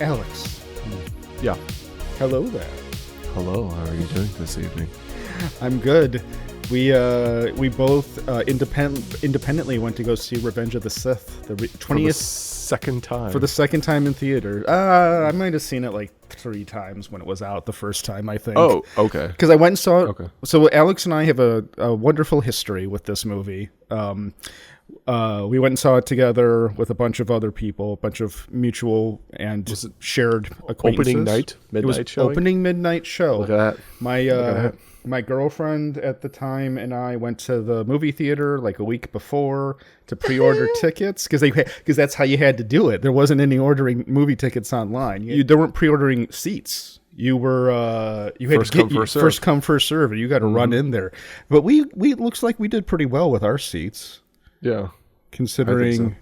Alex, Yeah. hello there. Hello, how are you doing this evening? I'm good. We both independently went to go see Revenge of the Sith, the 20th Second time. for the second time in theater. I might have seen it like 3 times when it was out the first time, I think. Oh, okay. Because I went and saw it. Okay. So Alex and I have a wonderful history with this movie. We went and saw it together with a bunch of other people, a bunch of mutual and shared acquaintances. Opening night? Midnight It was showing? opening midnight show. Look at that. My girlfriend at the time and I went to the movie theater like a week before to pre-order tickets because that's how you had to do it. There wasn't any ordering movie tickets online. There weren't pre-ordering seats. You had First to come, first serve. first come first serve. You got to run in there. But we looks like we did pretty well with our seats, Yeah. considering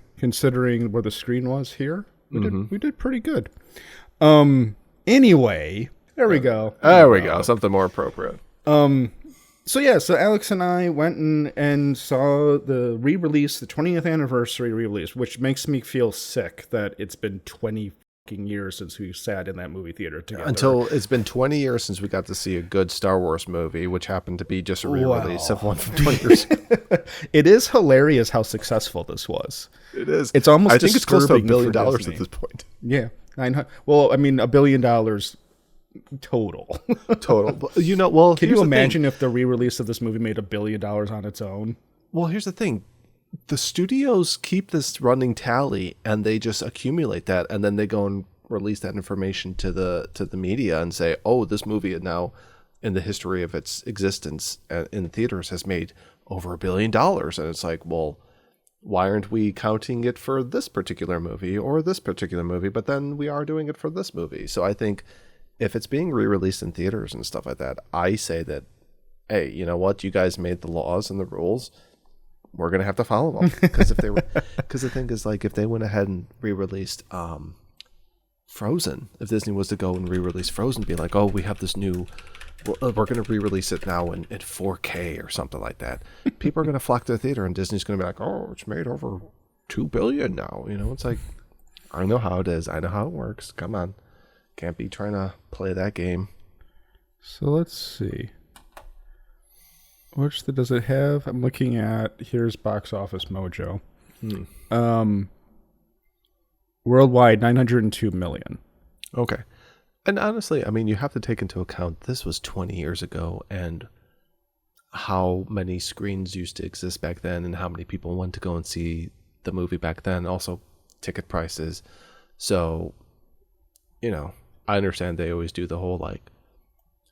where the screen was here. We did pretty good. Anyway, there we go. There we go. Something more appropriate. So Alex and I went and saw the re-release, the 20th anniversary re-release, which makes me feel sick that it's been 20 fucking years since we sat in that movie theater together. Until it's been 20 years since we got to see a good Star Wars movie, which happened to be just a re-release of one from 20 years ago. It is hilarious how successful this was. It is. It's almost I think it's close to $1 disturbing billion for at Disney. this point. Yeah. Well, I mean, $1 billion total. Total. But, well, Can here's you the thing. imagine if the re-release of this movie made $1 billion on its own? Well, here's the thing. The studios keep this running tally and they just accumulate that, and then they go and release that information to the media and say, oh, this movie now in the history of its existence in theaters has made over $1 billion. And it's like, well, why aren't we counting it for this particular movie or this particular movie? But then we are doing it for this movie. So I think if it's being re-released in theaters and stuff like that, I say that, hey, you know what? You guys made the laws and the rules. We're going to have to follow them. Because the thing is, like, if they went ahead and re-released Frozen, if Disney was to go and re-release Frozen, be like, oh, we have this new, we're going to re-release it now in 4K or something like that. People are going to flock to the theater, and Disney's going to be like, oh, it's made over $2 billion now. It's like, I know how it is. I know how it works. Come on. Can't be trying to play that game. So let's see. Which does it have? I'm looking at, here's Box Office Mojo. Worldwide, 902 million. Okay. And honestly, I mean, you have to take into account this was 20 years ago and how many screens used to exist back then and how many people went to go and see the movie back then. Also, ticket prices. So, I understand they always do the whole, like,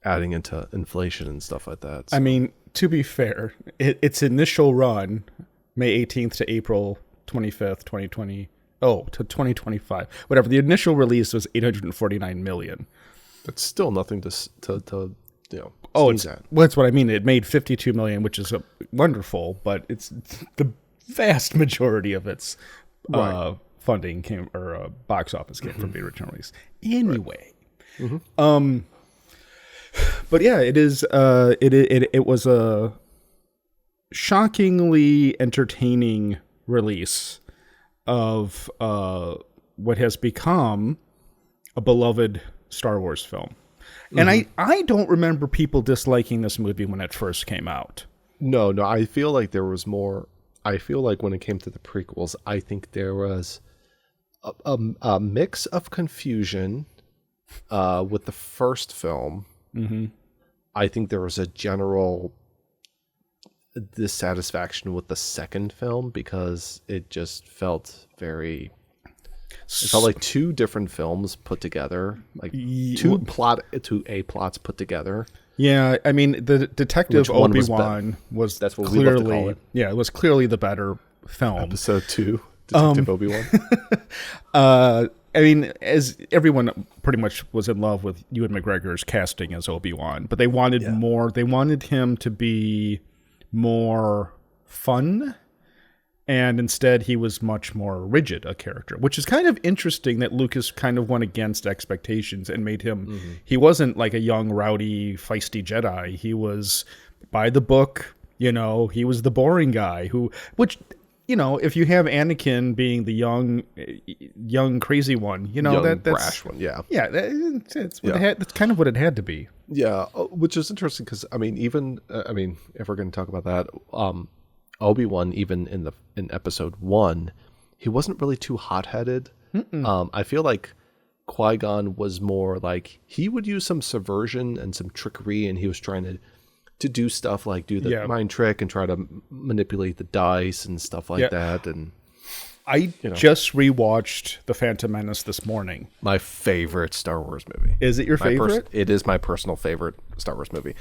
adding into inflation and stuff like that. So. I mean, to be fair, its initial run, May 18th to April 25th, 2020, to 2025. Whatever, the initial release was 849 million. That's still nothing to it's sneeze at. well, that's what I mean. It made 52 million, which is wonderful, but it's the vast majority of its funding came, or box office came from the original release. Anyway, but yeah, it is. It was a shockingly entertaining release of what has become a beloved Star Wars film. And I don't remember people disliking this movie when it first came out. No, I feel like there was more. I feel like when it came to the prequels, I think there was a mix of confusion with the first film. I think there was a general dissatisfaction with the second film because it just felt very... It felt like 2 different films put together, like 2 A plots put together. Yeah, I mean, the Detective Obi-Wan was that's what clearly, we love to call it. Yeah, it was clearly the better film. Episode 2, Detective Obi-Wan. I mean, as everyone pretty much was in love with Ewan McGregor's casting as Obi-Wan, but they wanted more. They wanted him to be more fun, and instead he was much more rigid a character, which is kind of interesting that Lucas kind of went against expectations and made him, he wasn't like a young, rowdy, feisty Jedi. He was by the book, he was the boring guy which, if you have Anakin being the young crazy one, that's brash one, yeah, that's kind of what it had to be. Yeah, which is interesting because even if we're going to talk about that, Obi-Wan, even in episode 1, he wasn't really too hot-headed. I feel like Qui-Gon was more like he would use some subversion and some trickery, and he was trying to do stuff like do the mind trick and try to manipulate the dice and stuff like that. And I just rewatched The Phantom Menace this morning. My favorite Star Wars movie. Is it your favorite? It is my personal favorite Star Wars movie.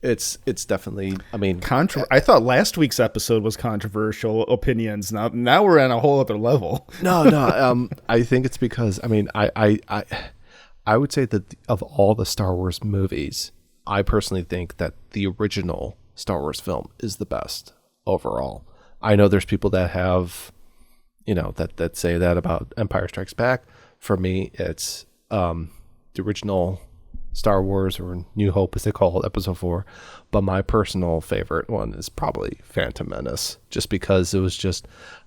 It's definitely, I thought last week's episode was controversial opinions. Now we're on a whole other level. No. I think it's because, I would say that of all the Star Wars movies, I personally think that the original Star Wars film is the best overall. I know there's people that have, that say that about Empire Strikes Back. For me, it's the original Star Wars, or New Hope as they call it, episode 4. But my personal favorite one is probably Phantom Menace, just because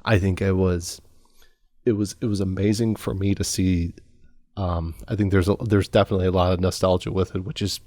I think it was amazing for me to see. I think there's definitely a lot of nostalgia with it, which is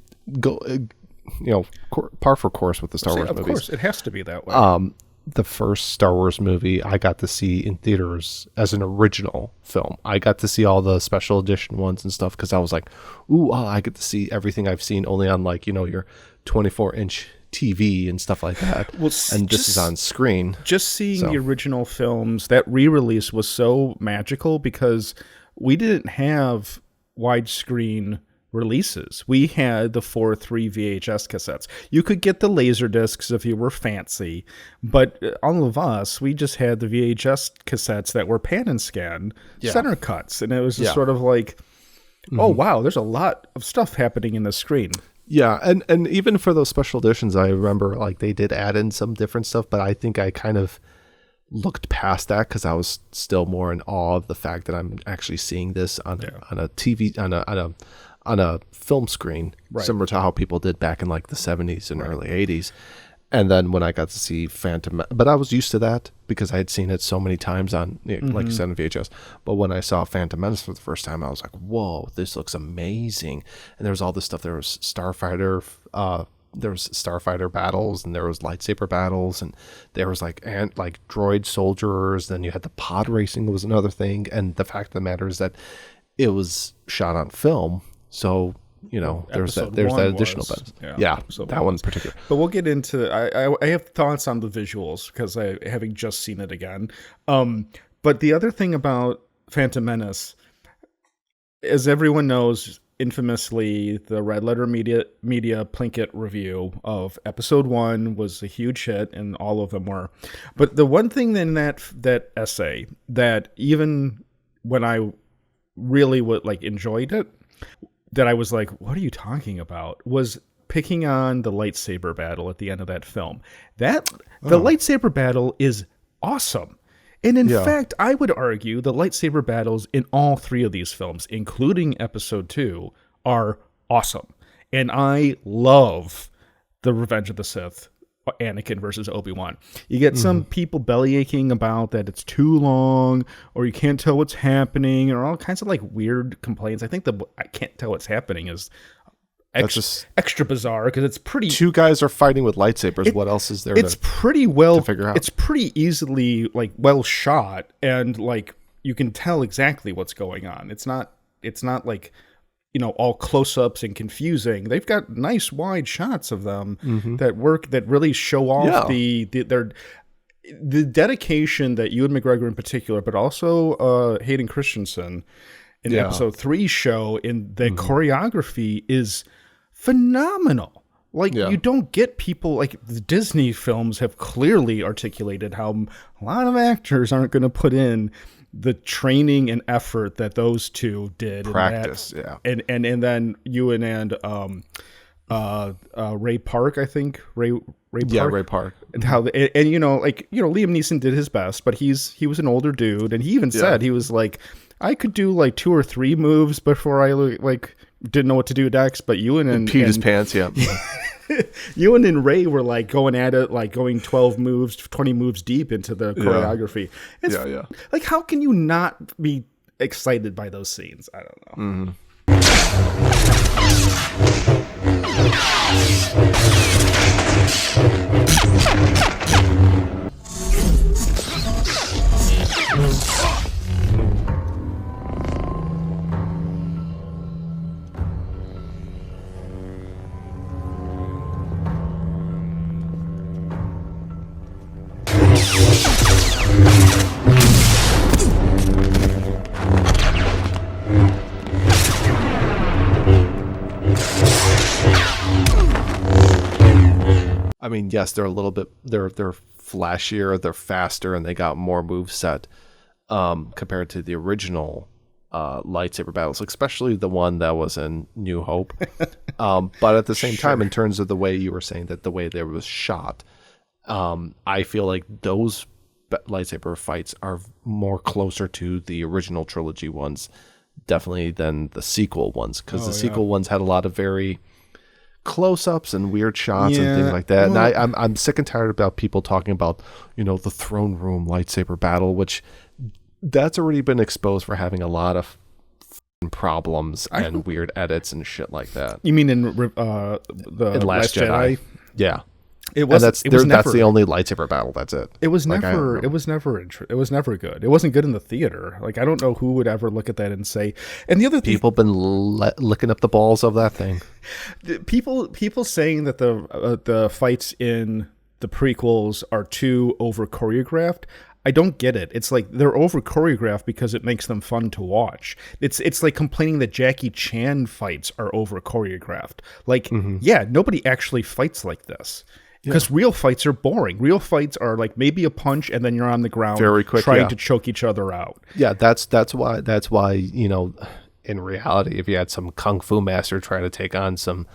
par for course with the Star Wars movies. Of course, it has to be that way. The first Star Wars movie I got to see in theaters as an original film. I got to see all the special edition ones and stuff because I was like, ooh, I get to see everything I've seen only on your 24-inch TV and stuff like that. And this is on screen. Just seeing the original films, that re-release was so magical because we didn't have widescreen releases. We had the 4:3 VHS cassettes. You could get the laser discs if you were fancy, but all of us, we just had the VHS cassettes that were pan and scan center cuts, and it was just sort of like, oh wow, there's a lot of stuff happening in the screen. Yeah, and even for those special editions, I remember like they did add in some different stuff, but I think I kind of looked past that because I was still more in awe of the fact that I'm actually seeing this on a TV on a film screen, similar to how people did back in like the 70s and early 80s. And then when I got to see Phantom, but I was used to that because I had seen it so many times on, like you said, on VHS. But when I saw Phantom Menace for the first time, I was like, whoa, this looks amazing. And there was all this stuff. There was Starfighter battles, and there was lightsaber battles, and there was like droid soldiers. Then you had the pod racing was another thing. And the fact of the matter is that it was shot on film. So, there's that additional benefit. Yeah, that one in particular. But we'll get into, I have thoughts on the visuals because having just seen it again. But the other thing about Phantom Menace, as everyone knows, infamously, the Red Letter Media Plinkett review of episode 1 was a huge hit, and all of them were. But the one thing in that essay that even when I really enjoyed it, that I was like, what are you talking about? Was picking on the lightsaber battle at the end of that film. The lightsaber battle is awesome. And in fact, I would argue the lightsaber battles in all 3 of these films, including episode 2, are awesome. And I love the Revenge of the Sith, Anakin versus Obi-Wan. You get some people bellyaching about that it's too long, or you can't tell what's happening, or all kinds of like weird complaints. I think the I can't tell what's happening is extra bizarre because it's pretty. 2 guys are fighting with lightsabers. What else is there? It's pretty well to figure out. It's pretty easily well shot, and you can tell exactly what's going on. It's not like all close-ups and confusing. They've got nice wide shots of them that work, that really show off the dedication that Ewan McGregor in particular, but also Hayden Christensen in episode 3 show in the choreography is phenomenal. You don't get people the Disney films have clearly articulated how a lot of actors aren't going to put in the training and effort that those 2 did. Practice, and then Ewan and Ray Park, I think Ray Park. Yeah, Ray Park. And how Liam Neeson did his best, but he was an older dude, and he even said he was like, I could do 2 or 3 moves before I didn't know what to do next. But Ewan and peed his pants, Ewan and Ray were like going at it, like going 12 moves, 20 moves deep into the choreography. It's like, how can you not be excited by those scenes? I don't know. I mean, yes, they're a little bit they're flashier, they're faster, and they got more moveset compared to the original lightsaber battles, especially the one that was in New Hope. But at the same time, in terms of the way you were saying that the way they was shot, I feel like those lightsaber fights are more closer to the original trilogy ones, definitely, than the sequel ones, because the sequel ones had a lot of very close-ups and weird shots and things like that. And I'm sick and tired about people talking about, the throne room lightsaber battle, which that's already been exposed for having a lot of problems and weird edits and shit like that. You mean in the Last Jedi? Yeah. It was. That's the only lightsaber battle. That's it. It was never. It was never good. It wasn't good in the theater. Like, I don't know who would ever look at that and say. And the other thing, people been licking up the balls of that thing. People saying that the fights in the prequels are too over choreographed. I don't get it. It's like they're over choreographed because it makes them fun to watch. It's like complaining that Jackie Chan fights are over choreographed. Like, nobody actually fights like this. Because real fights are boring. Real fights are like maybe a punch and then you're on the ground very quick, trying to choke each other out. Yeah, that's why in reality, if you had some kung fu master try to take on some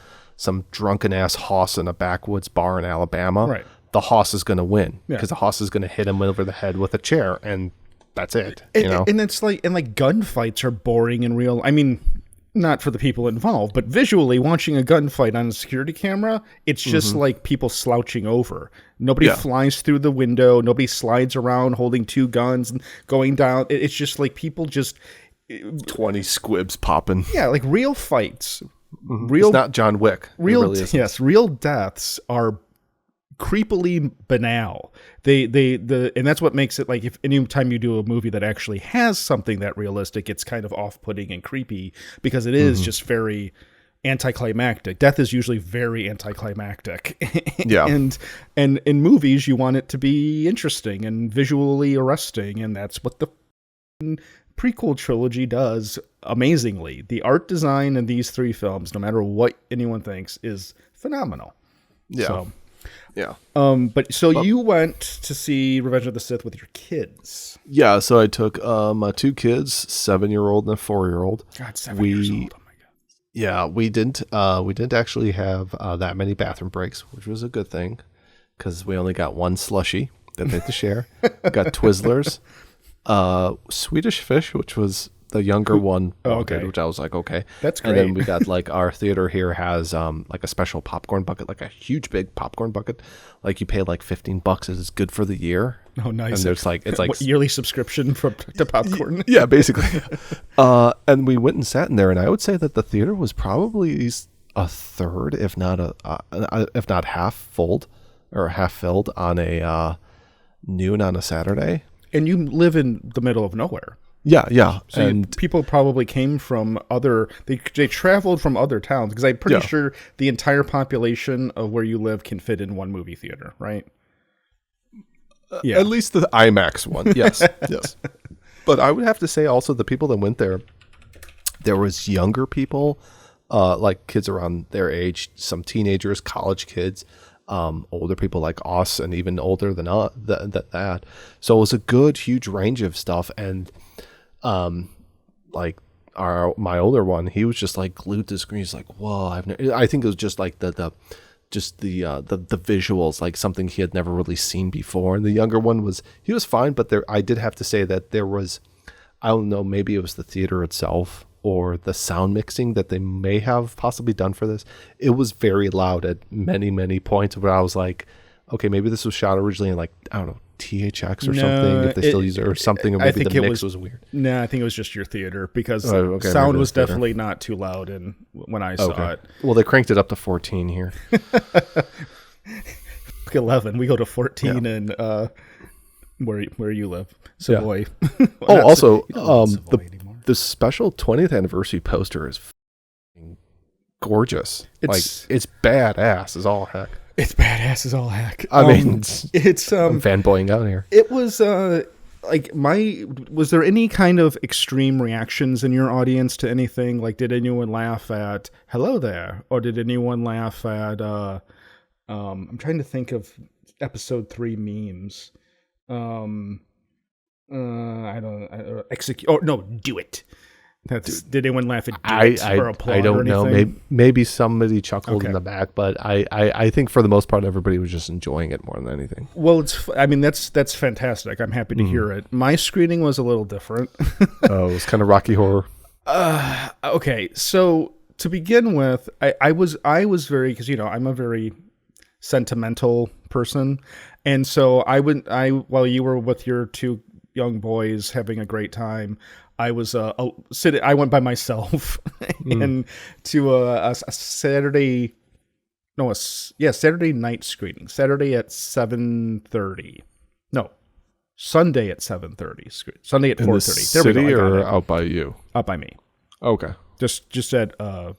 drunken ass hoss in a backwoods bar in Alabama, right, the hoss is going to win because the hoss is going to hit him over the head with a chair, and that's it. And it's like gunfights are boring in real. I mean, not for the people involved, but visually watching a gunfight on a security camera, it's just like people slouching over. Nobody flies through the window. Nobody slides around holding two guns and going down. It's just like people just 20 squibs popping. Yeah, like real fights. It's not John Wick. Real deaths are creepily banal. And that's what makes it like, if any time you do a movie that actually has something that realistic, it's kind of off-putting and creepy because it is just very anticlimactic. Death is usually very anticlimactic. Yeah. and in movies you want it to be interesting and visually arresting, and that's what the prequel trilogy does amazingly. The art design in these three films, no matter what anyone thinks, is phenomenal. Yeah. So, yeah. You went to see Revenge of the Sith with your kids. Yeah, so I took my two kids, 7-year-old and a 4-year-old. God, 7 years old. Oh my god. Yeah, we didn't actually have that many bathroom breaks, which was a good thing because we only got one slushie that they had to share. We got Twizzlers, Swedish Fish, which was the younger one, which I was like, okay, that's great. And then we got like our theater here has like a special popcorn bucket, like a huge big popcorn bucket. Like you pay like $15, it's good for the year. Oh, nice! And there's like what, yearly subscription to popcorn. Yeah, basically. And we went and sat in there, and I would say that the theater was probably a third, if not half filled on a noon on a Saturday. And you live in the middle of nowhere. Yeah. So and people probably came from they traveled from other towns, because I'm pretty sure the entire population of where you live can fit in one movie theater, right? Yeah. At least the IMAX one. Yes. Yes. But I would have to say also the people that went there was younger people, like kids around their age, some teenagers, college kids, older people like us, and even older than that. So it was a good, huge range of stuff. And like my older one, he was just like glued to the screen. He's like, whoa, I think it was just like the visuals, like something he had never really seen before. And the younger one he was fine, but I did have to say that there was, I don't know, maybe it was the theater itself or the sound mixing that they may have possibly done for this, it was very loud at many points where I was like, okay, maybe this was shot originally in, like, I don't know, THX or something, if they still use it, or something, or maybe the mix was weird. No, I think it was just your theater, because sound was definitely not too loud when I saw it. Well, they cranked it up to 14 here. 11. We go to 14 in where you live, Savoy. Yeah. Also, the special 20th anniversary poster is gorgeous. It's badass as all heck. It's badass as all heck. I mean, it's I'm fanboying out here. It was was there any kind of extreme reactions in your audience to anything? Like, did anyone laugh at "Hello There," or did anyone laugh at? I'm trying to think of episode 3 memes. I don't execute. Oh no, do it. Did anyone laugh at or applaud? I don't know. Maybe somebody chuckled in the back, but I think for the most part everybody was just enjoying it more than anything. Well, that's fantastic. I'm happy to hear it. My screening was a little different. Oh, it was kind of Rocky Horror. Okay, so to begin with, I was very, because I'm a very sentimental person, and so while you were with your 2 young boys having a great time, I was I went by myself and to a Saturday night screening. Saturday at 7:30. No, Sunday at 7:30. Sunday at 4:30. In the city or out by you? Out by me. Okay. Just at the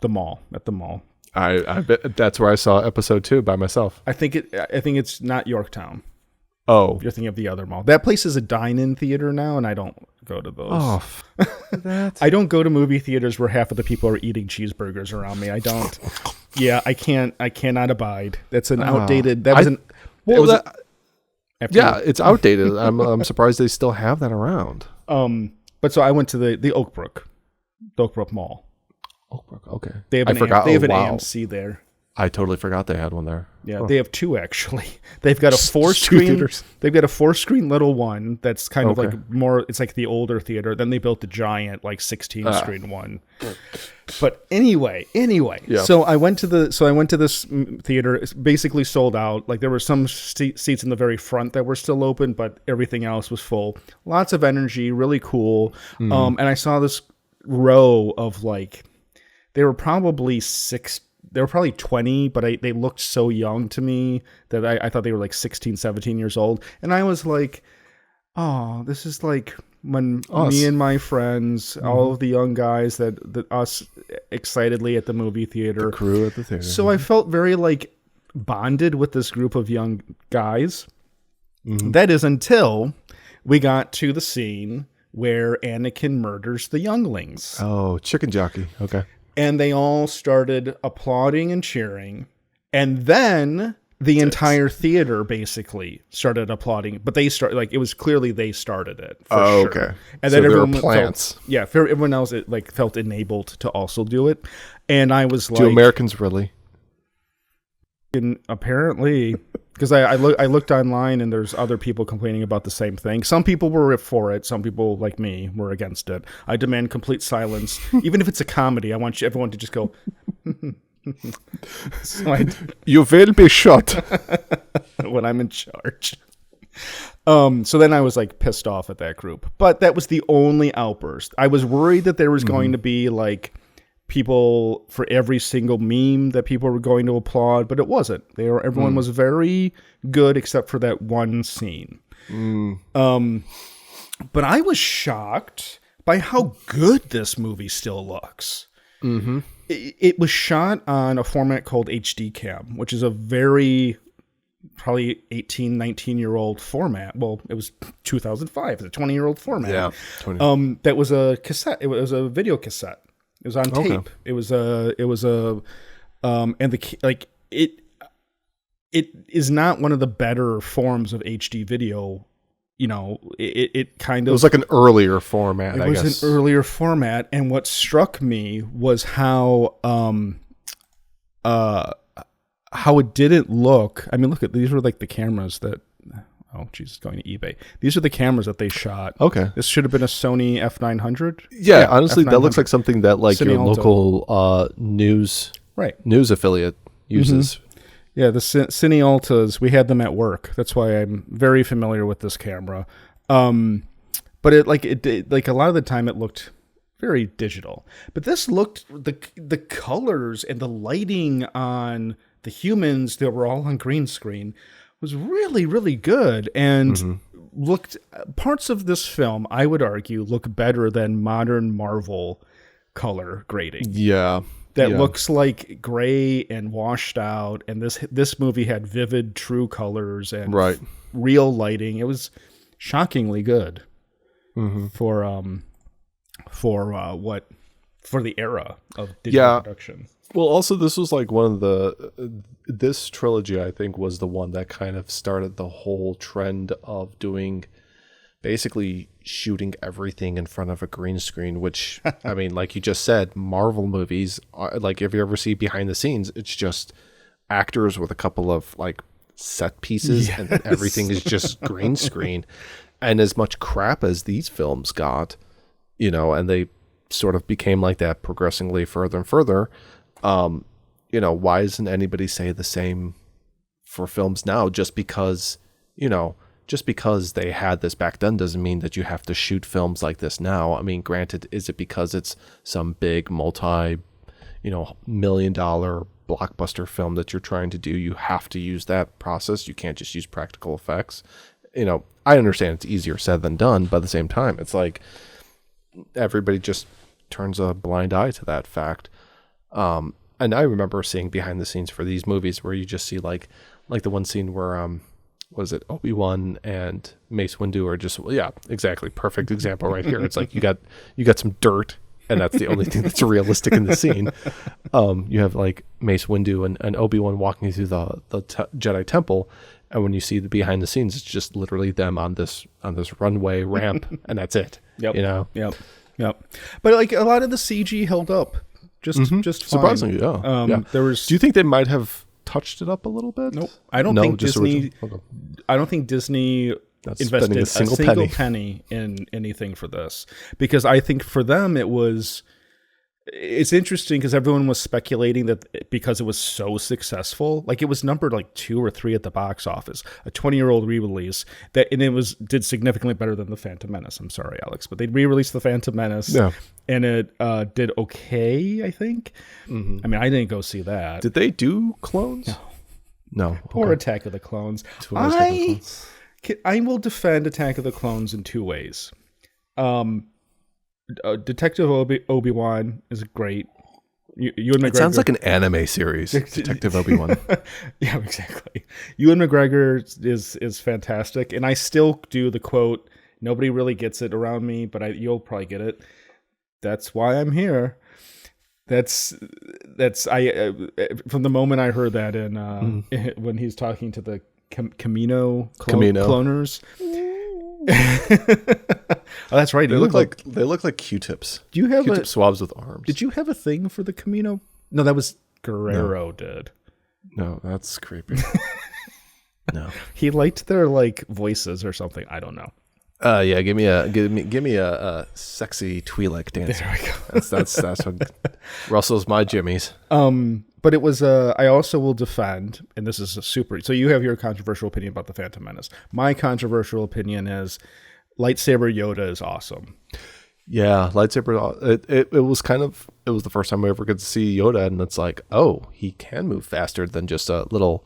mall, at the mall. I bet that's where I saw episode 2 by myself. I think it's not Yorktown. Oh, you're thinking of the other mall. That place is a dine-in theater now, and I don't go to those. Oh, I don't go to movie theaters where half of the people are eating cheeseburgers around me. I don't. Yeah, I cannot abide. That's an outdated. It's outdated. I'm surprised they still have that around. But so I went to the Oakbrook Mall. Oakbrook, okay. They have an AMC there. I totally forgot they had one there. Yeah, They have 2 actually. They've got a 4-screen. They've got a 4-screen little one that's kind of like more. It's like the older theater. Then they built the giant 16-screen one. But anyway. Yeah. So I went to this theater. It's basically sold out. Like, there were some seats in the very front that were still open, but everything else was full. Lots of energy, really cool. And I saw this row of they were probably 6. They were probably 20, but they looked so young to me that I thought they were 16, 17 years old. And I was like, oh, this is like when me and my friends, all of the young guys that us excitedly at the movie theater. The crew at the theater. So I felt very bonded with this group of young guys. Mm-hmm. That is until we got to the scene where Anakin murders the younglings. Oh, chicken jockey. Okay. And they all started applauding and cheering. And then the entire theater basically started applauding. But they started, it was clearly they started it. For sure. Okay. And so then everyone plants. Everyone else felt enabled to also do it. And I was Do Americans really? Apparently, because I looked online and there's other people complaining about the same thing. Some people were for it. Some people, like me, were against it. I demand complete silence. Even if it's a comedy, I want everyone to just go, you will be shot when I'm in charge. So then I was pissed off at that group. But that was the only outburst. I was worried that there was going to be people for every single meme that people were going to applaud, but it wasn't. Everyone was very good except for that one scene. But I was shocked by how good this movie still looks. Mm-hmm. It was shot on a format called HD Cam, which is a very probably 18, 19-year-old format. Well, it was 2005. It's a 20-year-old format. Yeah. 20. That was a cassette. It was a video cassette. It was on tape. Okay. It was it is not one of the better forms of HD video. It kind of. It was like an earlier format. It was an earlier format, and what struck me was how it didn't look. I mean, look at these were the cameras that Oh, Jesus, going to eBay. These are the cameras that they shot. Okay. This should have been a Sony F900. Yeah, honestly, F900. that looks like something that like Cine your Alta. local news affiliate uses. Yeah, the Cine Altas, we had them at work. That's why I'm very familiar with this camera. But it a lot of the time it looked very digital. But this looked, the colors and the lighting on the humans that were all on green screen was really, really good. And looked, parts of this film, I would argue, look better than modern Marvel color grading. Yeah. That looks like gray and washed out, and this movie had vivid, true colors and real lighting. It was shockingly good for the era of digital production. Well, also this was like one of this trilogy, I think, was the one that kind of started the whole trend of doing basically shooting everything in front of a green screen, which, I mean, like you just said, Marvel movies, like if you ever see behind the scenes, it's just actors with a couple of like set pieces and then everything is just green screen. And as much crap as these films got, you know, and they sort of became like that progressively further and further, you know, why doesn't anybody say the same for films now? Just because they had this back then doesn't mean that you have to shoot films like this now. I mean, granted, is it because it's some big multi-million-dollar blockbuster film that you're trying to do, you have to use that process? You can't just use practical effects. You know, I understand it's easier said than done, but at the same time, it's like everybody just turns a blind eye to that fact. And I remember seeing behind the scenes for these movies where you just see like the one scene where was it Obi-Wan and Mace Windu are just, exactly, perfect example right here. It's like you got some dirt, and that's the only thing that's realistic in the scene. You have like Mace Windu and Obi-Wan walking through the Jedi Temple, and when you see the behind the scenes, it's just literally them on this runway ramp, and that's it. Yep. You know. Yep. But like a lot of the CG held up just fine. Surprisingly, yeah. There was. Do you think they might have touched it up a little bit? Nope. I don't think Disney. I don't think Disney invested a single penny in anything for this, because I think for them it's interesting because everyone was speculating that because it was so successful, like it was numbered like 2 or 3 at the box office, a 20-year-old re-release and it did significantly better than The Phantom Menace. I'm sorry, Alex, but they re-released The Phantom Menace and it did okay, I think. I mean, I didn't go see that. Did they do clones? No. Or Attack of the Clones. I will defend Attack of the Clones in 2 ways. Detective Obi-Wan is great. Ewan McGregor. It sounds like an anime series. Detective Obi-Wan. Yeah, exactly. Ewan McGregor is fantastic, and I still do the quote. Nobody really gets it around me, but you'll probably get it. That's why I'm here. That's from the moment I heard that in when he's talking to the Camino cloners. Oh, that's right. They look like Q-tips. Do you have Q-tip swabs with arms? Did you have a thing for the Camino? No, that was Guerrero did. No, that's creepy. No, he liked their like voices or something. I don't know. Yeah, give me a sexy Twi'lek dance. There we go. That's what Russell's my jimmies. But it was I also will defend, and this is a super. So you have your controversial opinion about the Phantom Menace. My controversial opinion is lightsaber Yoda is awesome. Yeah, lightsaber. It was the first time we ever got to see Yoda, and it's like, oh, he can move faster than just a little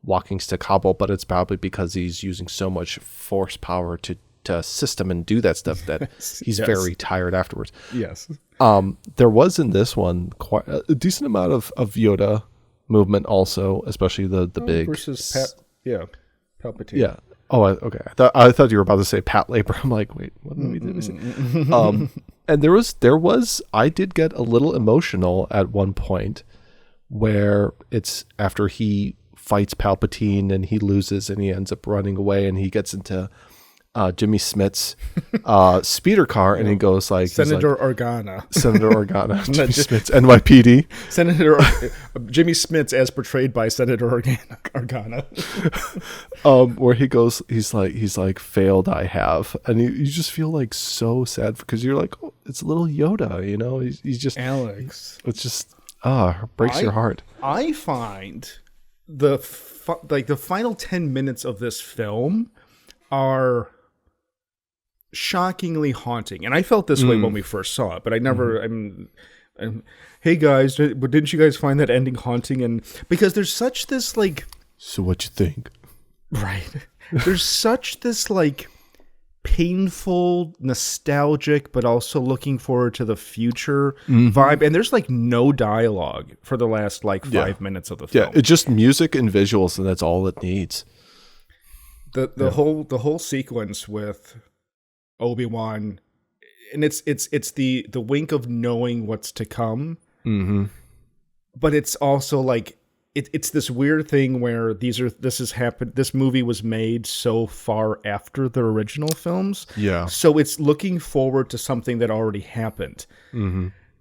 walking stick hobble. But it's probably because he's using so much force power to assist him and do that stuff that he's very tired afterwards. Yes. There was in this one quite a decent amount of Yoda movement also, especially the big versus Palpatine. Yeah. Oh, okay. I thought you were about to say Pat Labor. I'm like, wait, what movie did we see? And there was I did get a little emotional at one point where it's after he fights Palpatine and he loses and he ends up running away and he gets into Jimmy Smits speeder car, and he goes like Senator Organa. Senator Organa, Jimmy Smits, NYPD. Senator Jimmy Smits, as portrayed by Senator Organa. Where he goes, he's like, failed I have, and you just feel like so sad because you're like, oh, it's little Yoda, you know, he's just Alex. It's just breaks your heart. I find the final 10 minutes of this film are shockingly haunting, and I felt this way when we first saw it, but I never. Hey guys, but didn't you guys find that ending haunting? And because there's such this like. So what you think? Right. There's such this like painful, nostalgic, but also looking forward to the future vibe, and there's like no dialogue for the last like 5 minutes of the film. Yeah, it's just music and visuals, and that's all it needs. The whole sequence with Obi-Wan, and it's the wink of knowing what's to come, but it's also like it's this weird thing where this movie was made so far after the original films, so it's looking forward to something that already happened.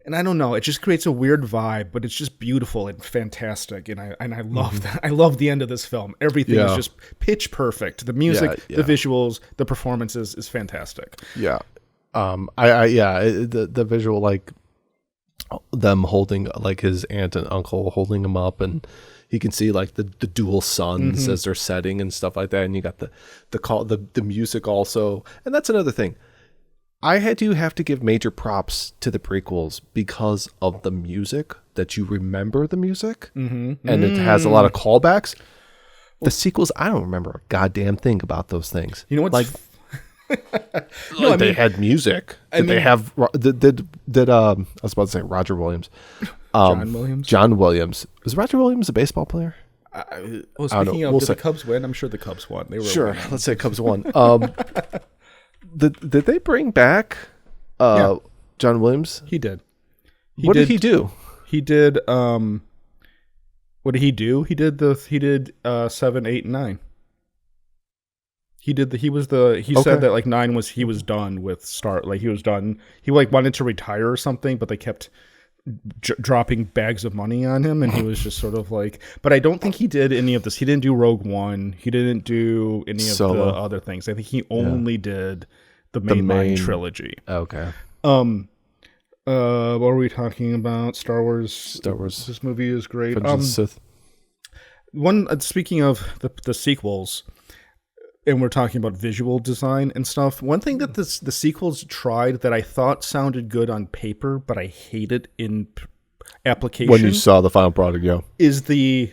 And I don't know, it just creates a weird vibe, but it's just beautiful and fantastic, and I love that. I love the end of this film. Everything is just pitch perfect. The music, the visuals, the performances is fantastic. Yeah, the visual, like them holding like his aunt and uncle holding him up, and he can see like the dual suns as they're setting and stuff like that, and you got the music also, and that's another thing. I have to give major props to the prequels because of the music, that you remember the music, and it has a lot of callbacks. The sequels, I don't remember a goddamn thing about those things. You know what's like, they had music. They have did I was about to say Roger Williams. John Williams. Was Roger Williams a baseball player? Speaking of, did the Cubs win? I'm sure the Cubs won. They were sure. winning. Let's say Cubs won. Did they bring back John Williams? He did. What did he do? He did. What did he do? He did 7, 8, and 9. He said that like 9 was, he was done with Star, like he was done. He like wanted to retire or something, but they kept dropping bags of money on him, and he was just sort of like, but I don't think he did any of this. He didn't do Rogue One. He didn't do any of the other things. I think he only did the main trilogy. Okay. What are we talking about? Star Wars. This movie is great. Sith. Speaking of the sequels, and we're talking about visual design and stuff, one thing that the sequels tried that I thought sounded good on paper, but I hate it in application. When you saw the final product, is the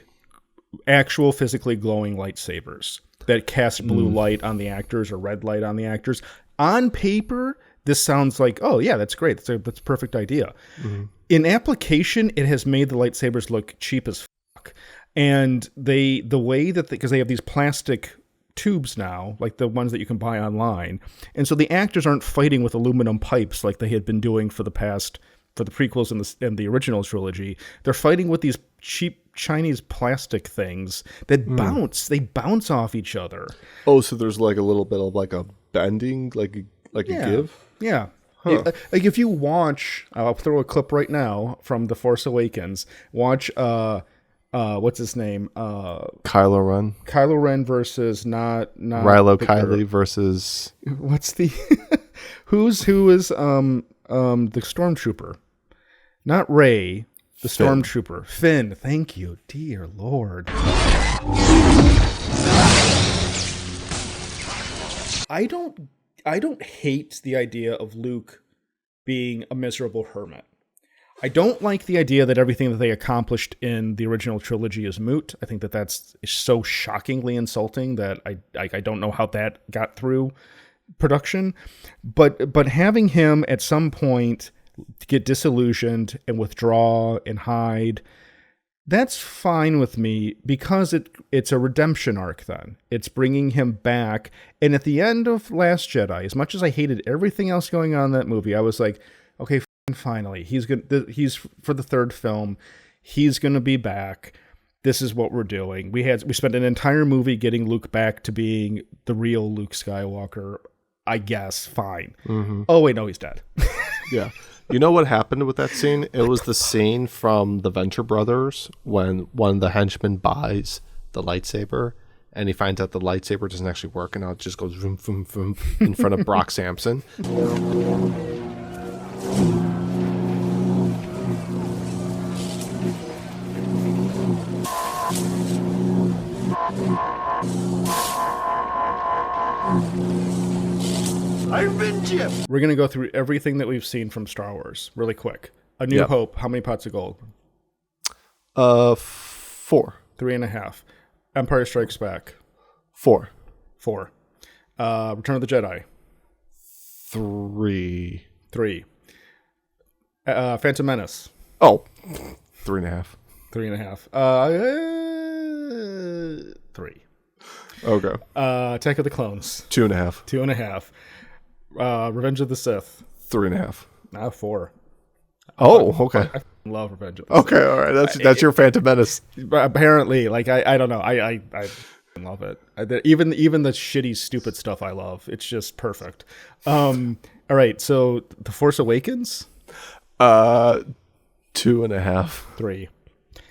actual physically glowing lightsabers that cast blue light on the actors or red light on the actors. On paper, this sounds like, oh yeah, that's great. That's a perfect idea. In application, it has made the lightsabers look cheap as fuck. And the way that, because they have these plastic tubes now, like the ones that you can buy online, and so the actors aren't fighting with aluminum pipes like they had been doing for the prequels and the original trilogy. They're fighting with these cheap Chinese plastic things that bounce. They bounce off each other. Oh, so there's like a little bit of like a bending, like a give. Yeah. Huh. Like if you watch, I'll throw a clip right now from The Force Awakens. Watch what's his name? Kylo Ren. Kylo Ren versus not Rilo Kiley versus what's the who is the stormtrooper? Not Rey, the Finn. stormtrooper. Finn, thank you. Dear Lord. I don't hate the idea of Luke being a miserable hermit. I don't like the idea that everything that they accomplished in the original trilogy is moot. I think that that's so shockingly insulting that I don't know how that got through production. But having him at some point get disillusioned and withdraw and hide, that's fine with me, because it's a redemption arc then. It's bringing him back. And at the end of Last Jedi, as much as I hated everything else going on in that movie, I was like, okay, finally, he's for the third film, he's going to be back. this is what we're doing. We spent an entire movie getting Luke back to being the real Luke Skywalker. I guess fine. Mm-hmm. Oh wait, no, he's dead. Yeah. You know what happened with that scene? It was the scene from the Venture Brothers when one of the henchmen buys the lightsaber and he finds out the lightsaber doesn't actually work and now it just goes vroom, vroom, vroom in front of Brock Sampson. We're going to go through everything that we've seen from Star Wars really quick. A New Hope, how many pots of gold? 4. 3.5. Empire Strikes Back. 4. Return of the Jedi. 3. Phantom Menace. Oh, 3.5. 3.5. 3. Okay. Attack of the Clones. 2.5. 2.5. Revenge of the Sith. 3.5. 4. Oh, okay. I love Revenge of the Sith. Okay, all right. That's your Phantom Menace. Apparently, like I don't know. I love it. Even the shitty, stupid stuff I love. It's just perfect. All right. So, The Force Awakens. 2.5. 3.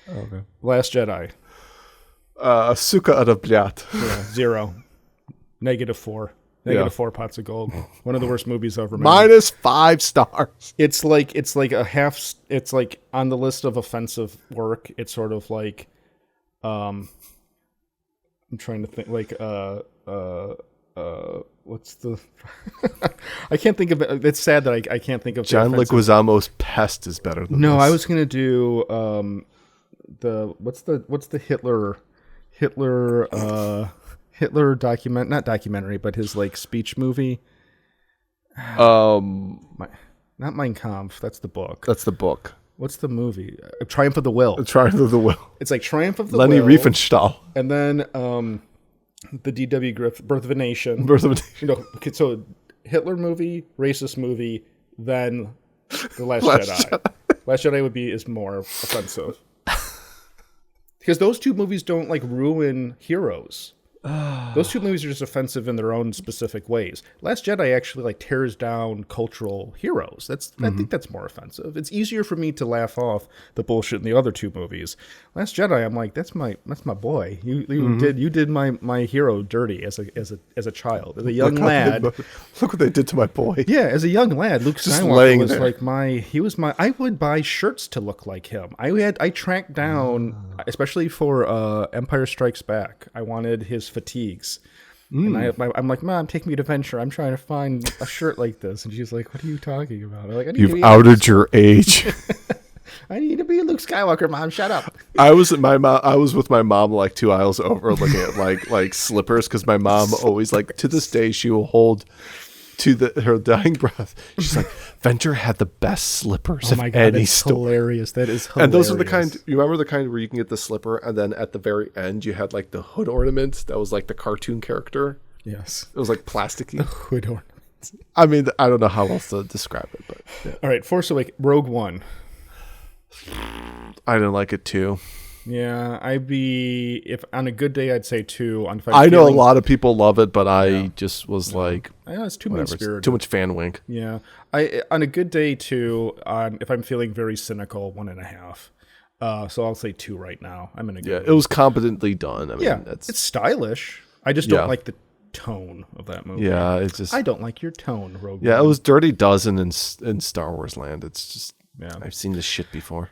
Okay. Last Jedi. Suka Arabjat. 0. -4. -4 pots of gold. One of the worst movies ever made. -5 stars. It's like a half. It's like on the list of offensive work. It's sort of like, I'm trying to think. Like, what's the? I can't think of it. It's sad that I can't think of. John Leguizamo's Pest is better than No, this. I was gonna do what's the Hitler not documentary, but his like speech movie. Not Mein Kampf. That's the book. That's the book. What's the movie? Triumph of the Will. Triumph of the Will. It's like Triumph of the Leni Will. Riefenstahl. And then the D.W. Griffith, Birth of a Nation. Birth of a Nation. You know, so Hitler movie, racist movie, then The Last Jedi. Last Jedi is more offensive. Because those two movies don't like ruin heroes. Those two movies are just offensive in their own specific ways. Last Jedi actually like tears down cultural heroes. I think that's more offensive. It's easier for me to laugh off the bullshit in the other two movies. Last Jedi, I'm like, that's my boy. You did my hero dirty as a child, as a young lad. Look what they did to my boy. Yeah, as a young lad, Luke Skywalker was like I would buy shirts to look like him. I tracked down, especially for Empire Strikes Back. I wanted his fatigues. And I'm like, Mom, take me to Venture. I'm trying to find a shirt like this. And she's like, what are you talking about? I'm like, You've outed your age. I need to be Luke Skywalker, Mom. Shut up. I was with my mom like 2 aisles over looking at like slippers because my mom always like to this day she will hold to her dying breath. She's like, Venture had the best slippers of any store. Hilarious. That is hilarious. And those are the kind, you remember the kind where you can get the slipper and then at the very end you had like the hood ornament that was like the cartoon character? Yes. It was like plasticky. The hood ornament. I mean, I don't know how else to describe it, but yeah. All right, Force Awakens, Rogue One. I didn't like it too. Yeah, if on a good day I'd say 2. I know a lot of people love it, but I just was like, it's too mean spirited. Too much fan wink. Yeah, on a good day 2. If I'm feeling very cynical, 1.5. So I'll say 2 right now. I'm in a good. Yeah, it was competently done. I mean, it's stylish. I just don't like the tone of that movie. Yeah, it's just. I don't like your tone, Rogue One. Yeah, it was Dirty Dozen in Star Wars land. It's just. Yeah, I've seen this shit before.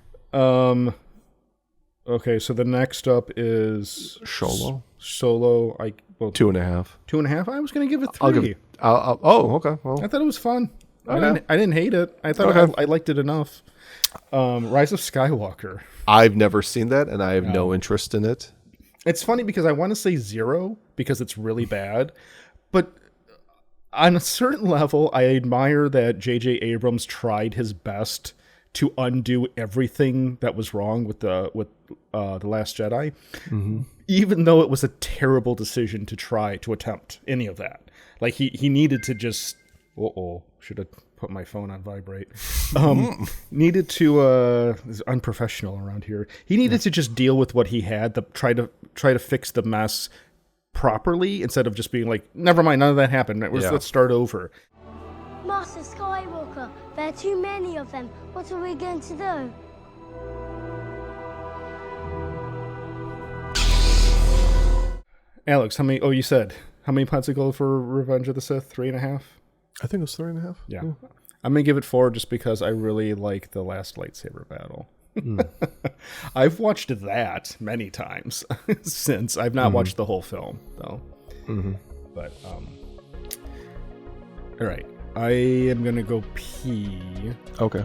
Okay, so the next up is Solo. 2.5. 2.5. I was going to give it 3. I'll give it, okay. Well, I thought it was fun. Okay. I didn't hate it. I thought I liked it enough. Rise of Skywalker. I've never seen that, and I have no interest in it. It's funny because I want to say 0 because it's really bad, but on a certain level, I admire that J.J. Abrams tried his best to undo everything that was wrong with the Last Jedi, even though it was a terrible decision to try to attempt any of that. Like he needed to just should have put my phone on vibrate. Needed to this is unprofessional around here. He needed to just deal with what he had, try to fix the mess properly instead of just being like, never mind, none of that happened. Let's start over. Master Skywalker, there are too many of them. What are we going to do? Alex, how many? Oh, you said how many points ago for Revenge of the Sith? 3.5. I think it was 3.5. Yeah. I'm gonna give it 4 just because I really like the last lightsaber battle. I've watched that many times since. I've not watched the whole film though. But all right, I am gonna go pee. Okay.